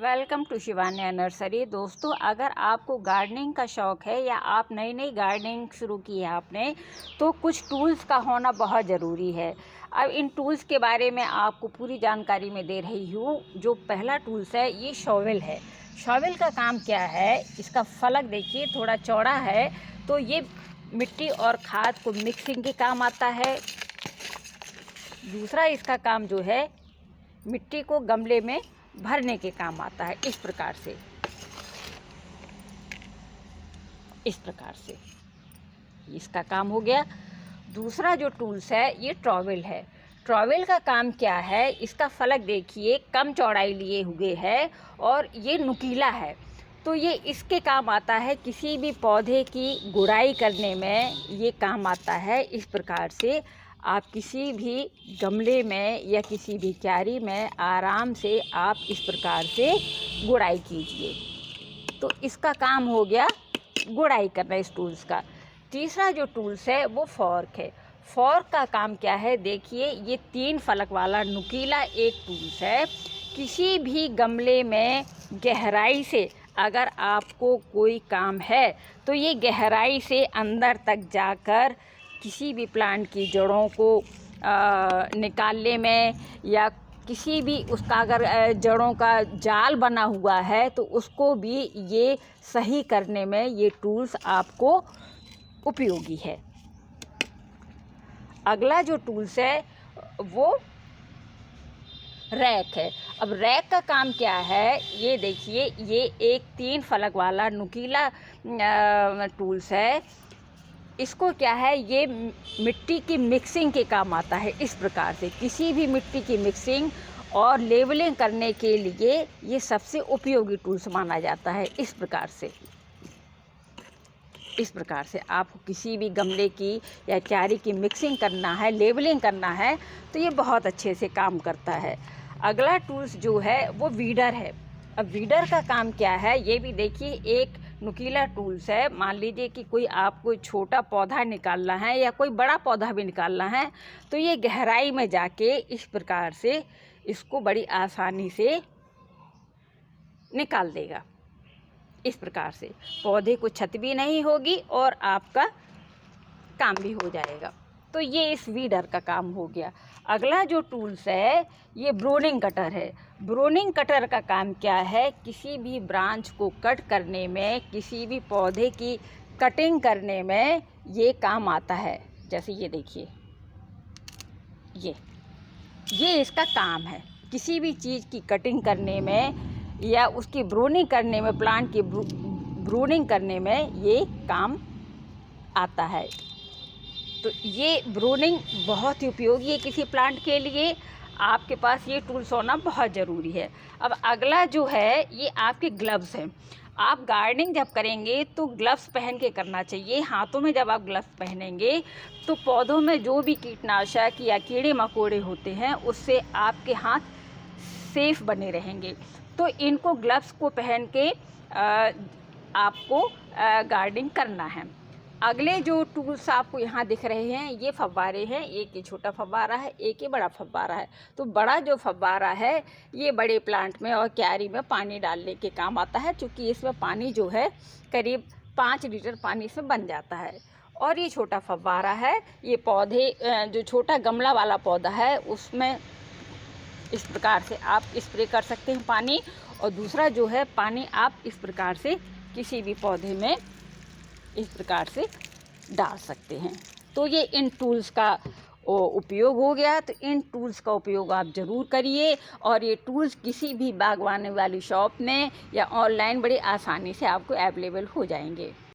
Welcome to Shivanya nursery. दोस्तों, अगर आपको गार्डनिंग का शौक़ है या आप नई नई गार्डनिंग शुरू की है आपने, तो कुछ टूल्स का होना बहुत ज़रूरी है। अब इन टूल्स के बारे में आपको पूरी जानकारी मैं दे रही हूँ। जो पहला टूल्स है ये शॉवेल है। शॉवेल का काम क्या है, इसका फलक देखिए थोड़ा चौड़ा है, तो ये मिट्टी और खाद को मिक्सिंग के काम आता है। दूसरा इसका काम जो है मिट्टी को गमले में भरने के काम आता है। इस प्रकार से इसका काम हो गया। दूसरा जो टूल्स है ये ट्रॉवेल है। ट्रॉवेल का काम क्या है, इसका फलक देखिए कम चौड़ाई लिए हुए है और ये नुकीला है, तो ये इसके काम आता है। किसी भी पौधे की गुड़ाई करने में ये काम आता है। इस प्रकार से आप किसी भी गमले में या किसी भी क्यारी में आराम से आप इस प्रकार से गुड़ाई कीजिए। तो इसका काम हो गया गुड़ाई करना इस टूल्स का। तीसरा जो टूल्स है वो फॉर्क है। फॉर्क का काम क्या है, देखिए ये 3 फलक वाला नुकीला एक टूल्स है। किसी भी गमले में गहराई से अगर आपको कोई काम है तो ये गहराई से अंदर तक जाकर किसी भी प्लांट की जड़ों को निकालने में, या किसी भी उसका अगर जड़ों का जाल बना हुआ है तो उसको भी ये सही करने में ये टूल्स आपको उपयोगी है। अगला जो टूल्स है वो रैक है। अब रैक का काम क्या है, ये देखिए ये एक 3 फलक वाला नुकीला टूल्स है। इसको क्या है, ये मिट्टी की मिक्सिंग के काम आता है। इस प्रकार से किसी भी मिट्टी की मिक्सिंग और लेवलिंग करने के लिए ये सबसे उपयोगी टूल्स माना जाता है। इस प्रकार से आपको किसी भी गमले की या क्यारी की मिक्सिंग करना है, लेवलिंग करना है, तो ये बहुत अच्छे से काम करता है। अगला टूल्स जो है वो वीडर है। अब वीडर का काम क्या है, ये भी देखिए एक नुकीला टूल्स है। मान लीजिए कि कोई छोटा पौधा निकालना है या कोई बड़ा पौधा भी निकालना है, तो ये गहराई में जाके इस प्रकार से इसको बड़ी आसानी से निकाल देगा। इस प्रकार से पौधे को क्षति भी नहीं होगी और आपका काम भी हो जाएगा। तो ये इस वीडर का काम हो गया। अगला जो टूल्स है ये ब्रोनिंग कटर है। ब्रोनिंग कटर का काम क्या है, किसी भी ब्रांच को कट करने में, किसी भी पौधे की कटिंग करने में ये काम आता है। जैसे ये देखिए ये इसका काम है। किसी भी चीज़ की कटिंग करने में या उसकी ब्रूनिंग करने में, प्लांट की ब्रूनिंग करने में ये काम आता है। तो ये ब्रूनिंग बहुत ही उपयोगी है किसी प्लांट के लिए। आपके पास ये टूल्स होना बहुत ज़रूरी है। अब अगला जो है ये आपके ग्लव्स हैं। आप गार्डनिंग जब करेंगे तो ग्लव्स पहन के करना चाहिए। हाथों में जब आप ग्लव्स पहनेंगे तो पौधों में जो भी कीटनाशक या कीड़े मकोड़े होते हैं उससे आपके हाथ सेफ बने रहेंगे। तो इनको ग्लव्स को पहन के आपको गार्डनिंग करना है। अगले जो टूल्स आपको यहाँ दिख रहे हैं ये फव्वारे हैं। एक ये छोटा फव्वारा है, एक ये बड़ा फव्वारा है। तो बड़ा जो फव्वारा है ये बड़े प्लांट में और क्यारी में पानी डालने के काम आता है, क्योंकि इसमें पानी जो है करीब 5 लीटर पानी इसमें बन जाता है। और ये छोटा फव्वारा है, ये पौधे जो छोटा गमला वाला पौधा है उसमें इस प्रकार से आप स्प्रे कर सकते हैं पानी। और दूसरा जो है पानी आप इस प्रकार से किसी भी पौधे में इस प्रकार से डाल सकते हैं। तो ये इन टूल्स का उपयोग हो गया। तो इन टूल्स का उपयोग आप ज़रूर करिए, और ये टूल्स किसी भी बागवानी वाली शॉप में या ऑनलाइन बड़ी आसानी से आपको अवेलेबल हो जाएंगे।